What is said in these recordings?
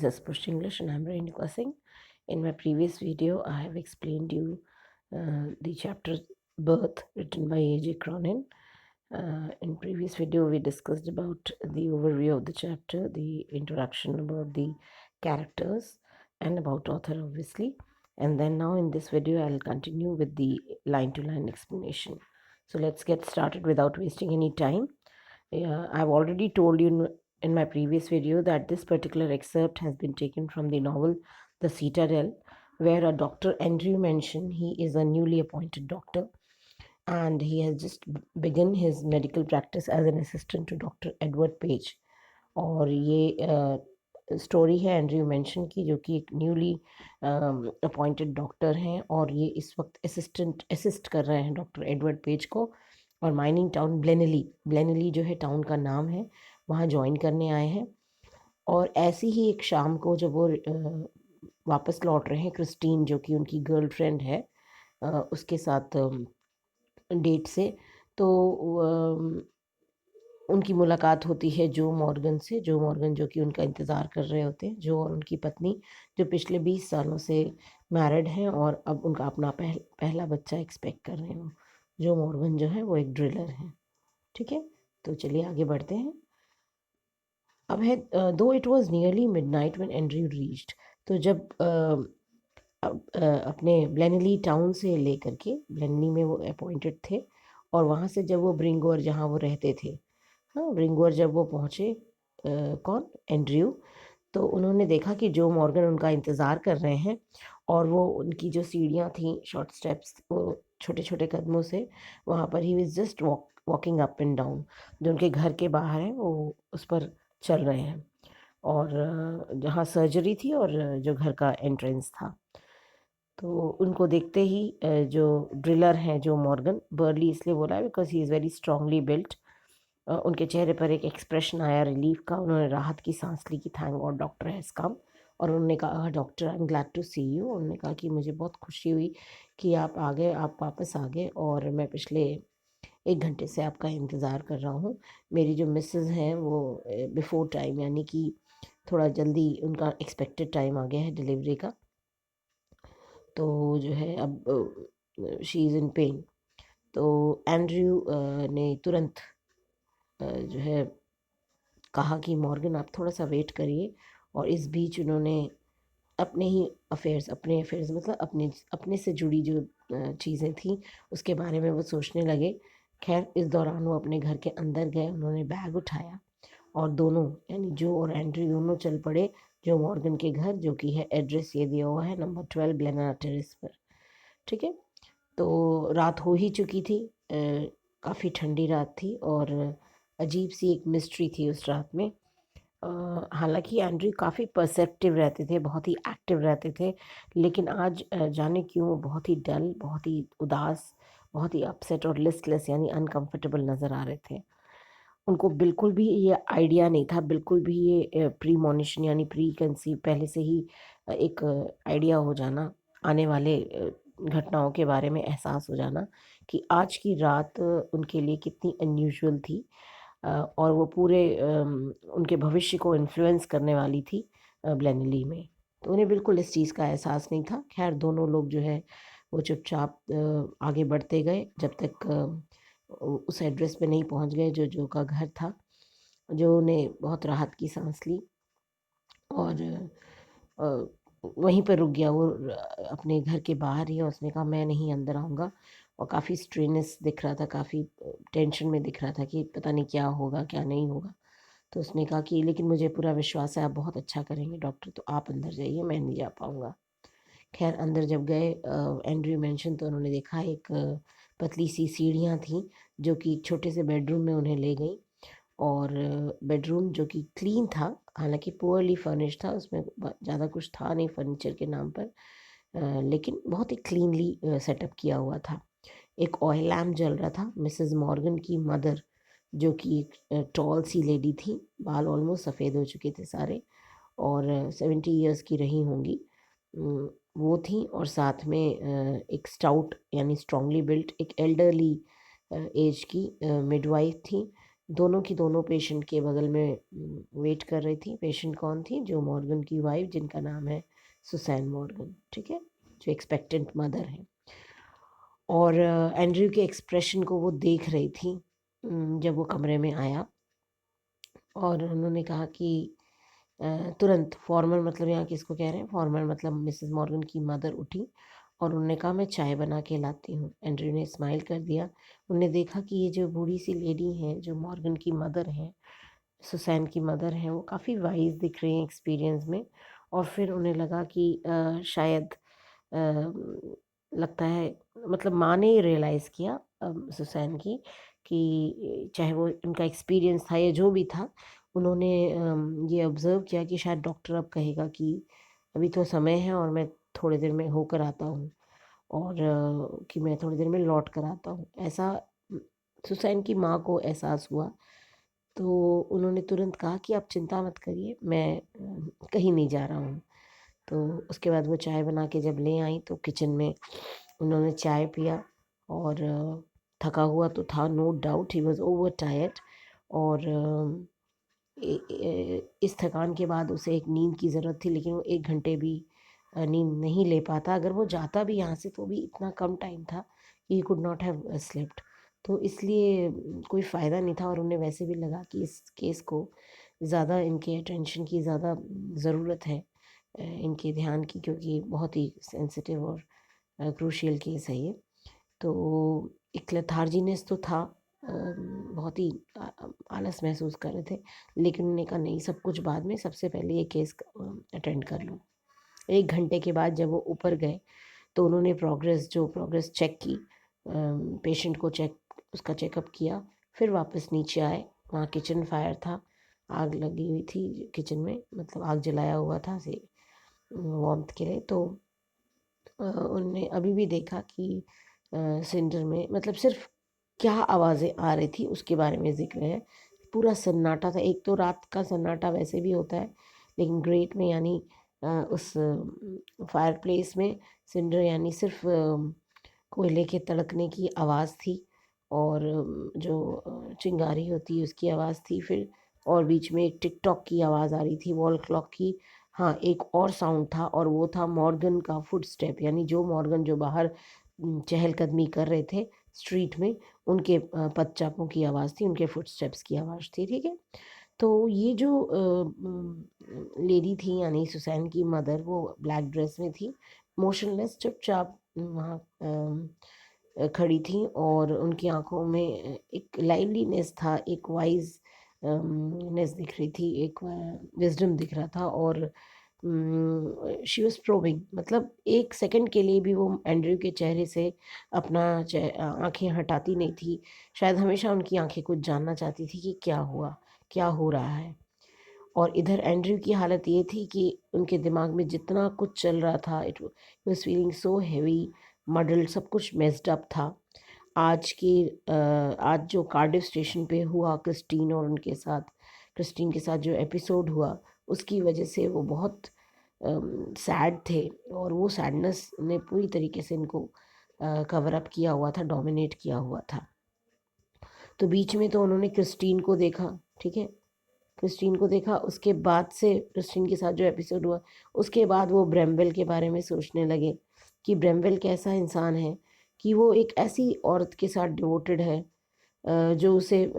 This is Push English and I'm Renuka Singh. In my previous video, I have explained you the chapter Birth written by A.J. Cronin. In previous video, we discussed about the overview of the chapter, the introduction about the characters and about author obviously. And then now in this video, I'll continue with the line-to-line explanation. So let's get started without wasting any time. I've already told you in my previous video that this particular excerpt has been taken from the novel The Citadel, where a Dr. Andrew mentioned he is a newly appointed doctor and he has just begun his medical practice as an assistant to Dr. Edward Page. और ये story है Andrew mention की, जो कि एक newly appointed doctor हैं और ये इस वक्त असिस्ट कर रहे हैं डॉक्टर एडवर्ड पेज को, और माइनिंग टाउन ब्लेनली जो है टाउन का नाम है, वहाँ ज्वाइन करने आए हैं। और ऐसी ही एक शाम को जब वो वापस लौट रहे हैं, क्रिस्टीन जो कि उनकी गर्लफ्रेंड है उसके साथ डेट से, तो उनकी मुलाकात होती है जो मॉर्गन से। जो मॉर्गन जो कि उनका इंतज़ार कर रहे होते हैं, जो और उनकी पत्नी जो पिछले 20 सालों से मैरिड हैं और अब उनका अपना पहला बच्चा एक्सपेक्ट कर रहे हो। जो मॉर्गन जो है वो एक ड्रिलर हैं। ठीक है, तो चलिए आगे बढ़ते हैं। अब है दो it was nearly midnight when Andrew reached. तो जब अपने ब्लेनली टाउन से लेकर के ब्लेनली में वो अपॉइंटेड थे और वहाँ से जब वो ब्रिंगोर जहाँ वो रहते थे, हाँ ब्रिंगोर जब वो पहुँचे, कौन एंड्रयू, तो उन्होंने देखा कि जो मॉर्गन उनका इंतज़ार कर रहे हैं और वो उनकी जो सीढ़ियाँ थी शॉर्ट स्टेप्स, वो छोटे छोटे कदमों से वहाँ पर he was just walking up and down, जो उनके घर के बाहर है वो उस पर चल रहे हैं, और जहाँ सर्जरी थी और जो घर का एंट्रेंस था। तो उनको देखते ही जो ड्रिलर हैं, जो मॉर्गन, बर्ली इसलिए बोला है because he is very strongly built, उनके चेहरे पर एक एक्सप्रेशन आया रिलीफ का। उन्होंने राहत की सांस ली कि thank God doctor has come, और उन्होंने कहा doctor I am glad to see you. उन्होंने कहा कि मुझे बहुत खुशी हुई कि आप आ गए, आप वापस आ गए, और मैं पिछले 1 घंटे से आपका इंतज़ार कर रहा हूँ। मेरी जो मिसेज़ हैं वो बिफोर टाइम, यानी कि थोड़ा जल्दी उनका एक्सपेक्टेड टाइम आ गया है डिलीवरी का, तो जो है अब शी इज़ इन पेन। तो एंड्रयू ने तुरंत जो है कहा कि मॉर्गन आप थोड़ा सा वेट करिए, और इस बीच उन्होंने अपने ही अपने अफेयर्स मतलब अपने से जुड़ी जो चीज़ें थी उसके बारे में वो सोचने लगे। खैर इस दौरान वो अपने घर के अंदर गए, उन्होंने बैग उठाया और दोनों यानी जो और एंड्रयू दोनों चल पड़े जो मॉर्गन के घर, जो कि है एड्रेस ये दिया हुआ है नंबर 12 ग्लेना टेरेस पर। ठीक है, तो रात हो ही चुकी थी, काफ़ी ठंडी रात थी और अजीब सी एक मिस्ट्री थी उस रात में। हालांकि एंड्रयू काफ़ी परसेप्टिव रहते थे, बहुत ही एक्टिव रहते थे, लेकिन आज जाने क्यों वो बहुत ही डल, बहुत ही उदास, बहुत ही अपसेट और लिस्टलेस यानी अनकंफर्टेबल नज़र आ रहे थे। उनको बिल्कुल भी ये आइडिया नहीं था, बिल्कुल भी ये प्रीमोनिशन यानी प्री कंसीव पहले से ही एक आइडिया हो जाना, आने वाले घटनाओं के बारे में एहसास हो जाना कि आज की रात उनके लिए कितनी अनयूजुअल थी, और वो पूरे उनके भविष्य को इन्फ्लुएंस करने वाली थी ब्लेनली में। तो उन्हें बिल्कुल इस चीज़ का एहसास नहीं था। खैर दोनों लोग जो है वो चुपचाप आगे बढ़ते गए जब तक उस एड्रेस पे नहीं पहुंच गए जो का घर था, जो ने बहुत राहत की सांस ली और अ, वहीं पर रुक गया वो अपने घर के बाहर ही, और उसने कहा मैं नहीं अंदर आऊँगा, और काफ़ी स्ट्रेनस दिख रहा था, काफ़ी टेंशन में दिख रहा था कि पता नहीं क्या होगा क्या नहीं होगा। तो उसने कहा कि लेकिन मुझे पूरा विश्वास है आप बहुत अच्छा करेंगे डॉक्टर, तो आप अंदर जाइए, मैं नहीं जा पाऊँगा। खैर अंदर जब गए एंड्रयू मेंशन, तो उन्होंने देखा एक पतली सी सीढ़ियाँ थीं जो कि एक छोटे से बेडरूम में उन्हें ले गई, और बेडरूम जो कि क्लीन था, हालांकि पुअरली फर्निश था, उसमें ज़्यादा कुछ था नहीं फर्नीचर के नाम पर, लेकिन बहुत ही क्लीनली सेटअप किया हुआ था। एक ऑयल लैम्प जल रहा था। मिसेस मॉर्गन की मदर, जो कि एक टॉल सी लेडी थी, बाल ऑलमोस्ट सफ़ेद हो चुके थे सारे, और 70 ईयर्स की रही होंगी, वो थी, और साथ में एक स्टाउट यानी स्ट्रांगली बिल्ट एक एल्डरली एज की मिडवाइफ थी, दोनों की दोनों पेशेंट के बगल में वेट कर रही थी। पेशेंट कौन थी? जो मॉर्गन की वाइफ, जिनका नाम है सुसैन मॉर्गन, ठीक है, जो एक्सपेक्टेंट मदर है। और एंड्रयू के एक्सप्रेशन को वो देख रही थी जब वो कमरे में आया, और उन्होंने कहा कि तुरंत फॉर्मल, मतलब यहाँ किसको कह रहे हैं फॉर्मल, मतलब मिसेस मॉर्गन की मदर उठी और उन्होंने कहा मैं चाय बना के लाती हूँ। एंड्रयू ने स्माइल कर दिया। उन्होंने देखा कि ये जो बूढ़ी सी लेडी है, जो मॉर्गन की मदर है, सुसैन की मदर है, वो काफ़ी वाइज दिख रही हैं एक्सपीरियंस में। और फिर उन्हें लगा कि शायद लगता है, मतलब माँ ने रियलाइज़ किया सुसैन की, कि चाहे वो उनका एक्सपीरियंस था या जो भी था, उन्होंने ये ऑब्ज़र्व किया कि शायद डॉक्टर अब कहेगा कि अभी तो समय है और मैं थोड़ी देर में होकर आता हूँ, और कि मैं थोड़ी देर में लौट कर आता हूँ। ऐसा सुसैन की माँ को एहसास हुआ। तो उन्होंने तुरंत कहा कि आप चिंता मत करिए, मैं कहीं नहीं जा रहा हूँ। तो उसके बाद वो चाय बना के जब ले आई तो किचन में उन्होंने चाय पिया, और थका हुआ तो था, no doubt he was over tired. और इस थकान के बाद उसे एक नींद की ज़रूरत थी, लेकिन वो 1 घंटे भी नींद नहीं ले पाता। अगर वो जाता भी यहाँ से तो भी इतना कम टाइम था कि he could not have slept. तो इसलिए कोई फ़ायदा नहीं था, और उन्हें वैसे भी लगा कि इस केस को ज़्यादा, इनके अटेंशन की ज़्यादा ज़रूरत है, इनके ध्यान की, क्योंकि बहुत ही सेंसिटिव और क्रूशियल केस है ये। तो एक लेथार्जीनेस तो था, बहुत ही आलस महसूस कर रहे थे, लेकिन उन्होंने कहा नहीं, सब कुछ बाद में, सबसे पहले ये केस अटेंड कर लूँ। 1 घंटे के बाद जब वो ऊपर गए तो उन्होंने प्रोग्रेस चेक की, पेशेंट को उसका चेकअप किया, फिर वापस नीचे आए। वहाँ किचन फायर था, आग लगी हुई थी किचन में, मतलब आग जलाया हुआ था से वार्मथ के लिए। तो उनने अभी भी देखा कि सिलेंडर में, मतलब सिर्फ क्या आवाज़ें आ रही थी उसके बारे में ज़िक्र है। पूरा सन्नाटा था। एक तो रात का सन्नाटा वैसे भी होता है, लेकिन ग्रेट में, यानी उस फायर प्लेस में सिलेंडर, यानी सिर्फ कोयले के तड़कने की आवाज़ थी, और जो चिंगारी होती है उसकी आवाज़ थी। फिर और बीच में एक टिक टॉक की आवाज़ आ रही थी, वॉल क्लॉक की। हाँ, एक और साउंड था, और वो था मॉर्गन का फुटस्टेप, यानी जो मॉर्गन जो बाहर चहलकदमी कर रहे थे स्ट्रीट में, उनके पदचापों की आवाज़ थी, उनके फुटस्टेप्स की आवाज़ थी, ठीक है। तो ये जो लेडी थी, यानी सुसैन की मदर, वो ब्लैक ड्रेस में थी, मोशनलेस, चुपचाप वहाँ खड़ी थी, और उनकी आंखों में एक लाइवलीनेस था, एक वाइज नेस दिख रही थी, एक विजडम दिख रहा था। और शी वॉज प्रोबिंग, मतलब 1 सेकंड के लिए भी वो एंड्रयू के चेहरे से अपना आंखें हटाती नहीं थी। शायद हमेशा उनकी आंखें कुछ जानना चाहती थी कि क्या हुआ, क्या हो रहा है। और इधर एंड्रयू की हालत ये थी कि उनके दिमाग में जितना कुछ चल रहा था, it was feeling so heavy, muddled, सब कुछ मेस्ड अप था। आज जो कार्डिफ स्टेशन पे हुआ क्रिस्टीन के साथ जो एपिसोड हुआ, उसकी वजह से वो बहुत सैड थे, और वो सैडनेस ने पूरी तरीके से इनको कवर अप किया हुआ था, डोमिनेट किया हुआ था। तो बीच में तो उन्होंने क्रिस्टीन को देखा, ठीक है, क्रिस्टीन को देखा, उसके बाद से क्रिस्टीन के साथ जो एपिसोड हुआ, उसके बाद वो ब्रैम्वेल के बारे में सोचने लगे कि ब्रैम्वेल कैसा इंसान है, कि वो एक ऐसी औरत के साथ डिवोटेड है जो उसे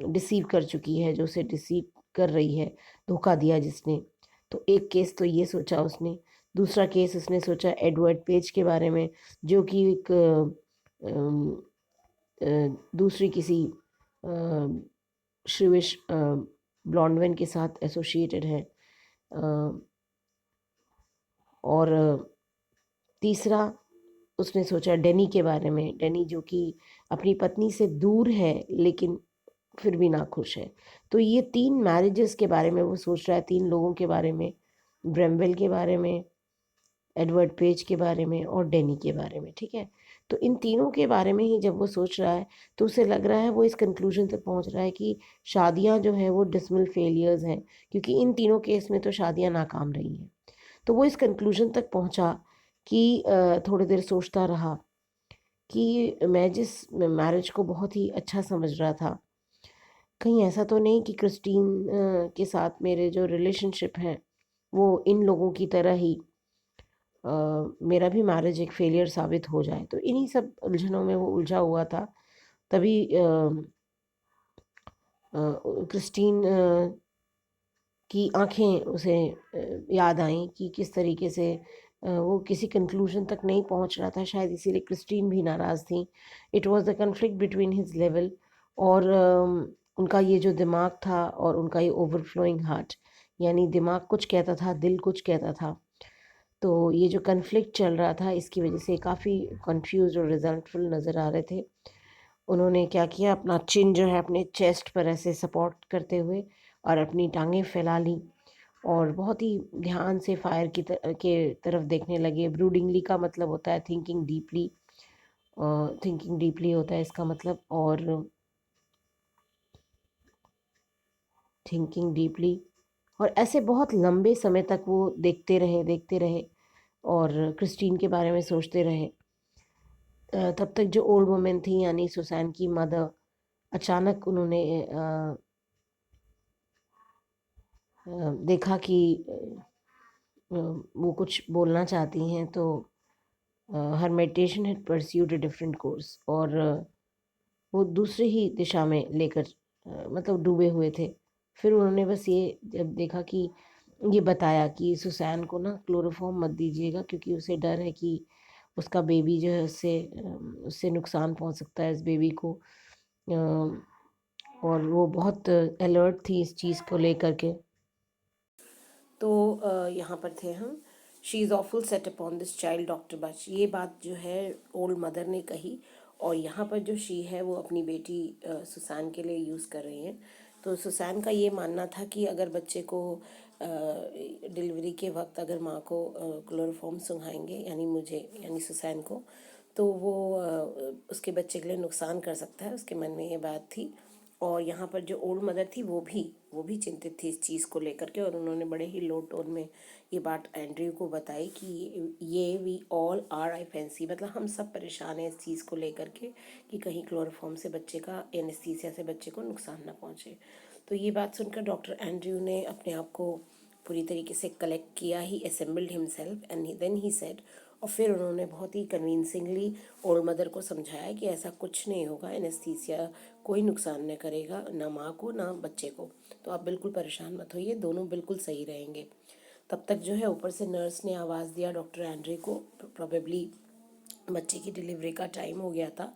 डिसीव कर चुकी है, जो उसे डिसीव कर रही है, धोखा दिया जिसने। तो एक केस तो ये सोचा उसने। दूसरा केस उसने सोचा एडवर्ड पेज के बारे में, जो कि एक दूसरी किसी श्रीविश ब्लॉन्डवेन के साथ एसोसिएटेड है। और तीसरा उसने सोचा डेनी के बारे में, डेनी जो कि अपनी पत्नी से दूर है लेकिन फिर भी नाखुश है। तो ये 3 मैरिजेस के बारे में वो सोच रहा है, 3 लोगों के बारे में, ब्रैम्वेल के बारे में, एडवर्ड पेज के बारे में, और डेनी के बारे में, ठीक है। तो इन तीनों के बारे में ही जब वो सोच रहा है, तो उसे लग रहा है, वो इस कंक्लूजन तक पहुंच रहा है कि शादियां जो हैं वो डिसमल फेलियर्स हैं, क्योंकि इन तीनों केस में तो शादियां नाकाम रही हैं। तो वो इस कंक्लूजन तक पहुंचा कि थोड़ी देर सोचता रहा कि मैं जिस मैरिज को बहुत ही अच्छा समझ रहा था, कहीं ऐसा तो नहीं कि क्रिस्टीन के साथ मेरे जो रिलेशनशिप है वो इन लोगों की तरह ही मेरा भी मैरिज एक फेलियर साबित हो जाए। तो इन्हीं सब उलझनों में वो उलझा हुआ था। तभी क्रिस्टीन की आंखें उसे याद आईं कि किस तरीके से वो किसी कंक्लूजन तक नहीं पहुंच रहा था, शायद इसीलिए क्रिस्टीन भी नाराज़ थी। It was the conflict between his level और उनका ये जो दिमाग था और उनका ये ओवरफ्लोइंग हार्ट, यानी दिमाग कुछ कहता था, दिल कुछ कहता था। तो ये जो कन्फ्लिक्ट चल रहा था इसकी वजह से काफ़ी कंफ्यूज और रिजल्टफुल नज़र आ रहे थे। उन्होंने क्या किया, अपना चिन जो है अपने चेस्ट पर ऐसे सपोर्ट करते हुए और अपनी टांगें फैला ली और बहुत ही ध्यान से फायर के तरफ देखने लगे। ब्रूडिंगली का मतलब होता है थिंकिंग डीपली, थिंकिंग डीपली होता है इसका मतलब। और थिंकिंग डीपली, और ऐसे बहुत लंबे समय तक वो देखते रहे और क्रिस्टीन के बारे में सोचते रहे। तब तक जो ओल्ड वुमेन थी यानी सुसैन की मदर, अचानक उन्होंने देखा कि वो कुछ बोलना चाहती हैं। तो her meditation had pursued a different course, और वो दूसरे ही दिशा में लेकर मतलब डूबे हुए थे। फिर उन्होंने बस ये जब देखा कि ये बताया कि सुसैन को ना क्लोरोफॉर्म मत दीजिएगा क्योंकि उसे डर है कि उसका बेबी जो है उससे नुकसान पहुंच सकता है इस बेबी को। और वो बहुत अलर्ट थी इस चीज़ को लेकर के। तो यहाँ पर थे हम। She is awful set upon this child doctor बच, ये बात जो है ओल्ड मदर ने कही, और यहाँ पर जो शी है वो अपनी बेटी सुसैन के लिए यूज़ कर रही हैं। तो सुसैन का ये मानना था कि अगर बच्चे को डिलीवरी के वक्त अगर माँ को क्लोरोफॉर्म सुंघाएंगे, यानी मुझे यानी सुसैन को, तो वो उसके बच्चे के लिए नुकसान कर सकता है, उसके मन में ये बात थी। और यहाँ पर जो ओल्ड मदर थी वो भी चिंतित थी इस चीज़ को लेकर के, और उन्होंने बड़े ही लो टोन में ये बात एंड्रयू को बताई कि ये we all are I fancy, मतलब हम सब परेशान हैं इस चीज़ को लेकर के कि कहीं क्लोरोफॉर्म से बच्चे का, एनेस्थीसिया से बच्चे को नुकसान ना पहुँचे। तो ये बात सुनकर डॉक्टर एंड्रयू ने अपने आप को पूरी तरीके से कलेक्ट किया, he assembled himself and then he said, और फिर उन्होंने बहुत ही कन्विंसिंगली ओल्ड मदर को समझाया कि ऐसा कुछ नहीं होगा, एनेस्थीसिया कोई नुकसान न करेगा, ना माँ को ना बच्चे को, तो आप बिल्कुल परेशान मत होइए, दोनों बिल्कुल सही रहेंगे। तब तक जो है ऊपर से नर्स ने आवाज़ दिया डॉक्टर एंड्रे को, प्रोबेबली बच्चे की डिलीवरी का टाइम हो गया था।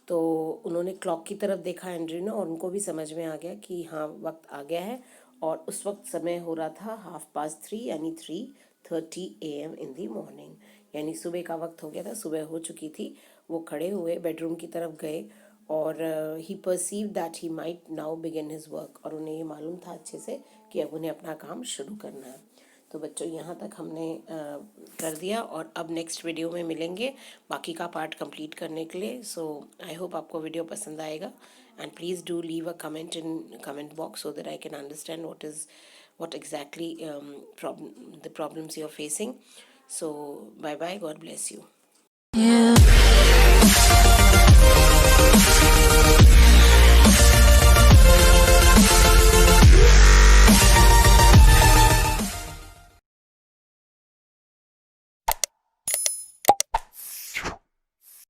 तो उन्होंने क्लॉक की तरफ देखा एंड्रे ने, और उनको भी समझ में आ गया कि हाँ वक्त आ गया है। और उस वक्त समय हो रहा था 3:30 यानी 3:30 AM इन दी मॉर्निंग, यानी सुबह का वक्त हो गया था, सुबह हो चुकी थी। वो खड़े हुए बेडरूम की तरफ गए और he perceive that he might now begin his work, और उन्हें ये मालूम था अच्छे से कि अब उन्हें अपना काम शुरू करना है। तो बच्चों यहाँ तक हमने कर दिया, और अब नेक्स्ट वीडियो में मिलेंगे बाकी का पार्ट कंप्लीट करने के लिए। सो आई होप आपको वीडियो पसंद आएगा, and please do leave a comment in comment box so that I can understand what exactly the problems you're facing. So bye bye, God bless you. Yeah.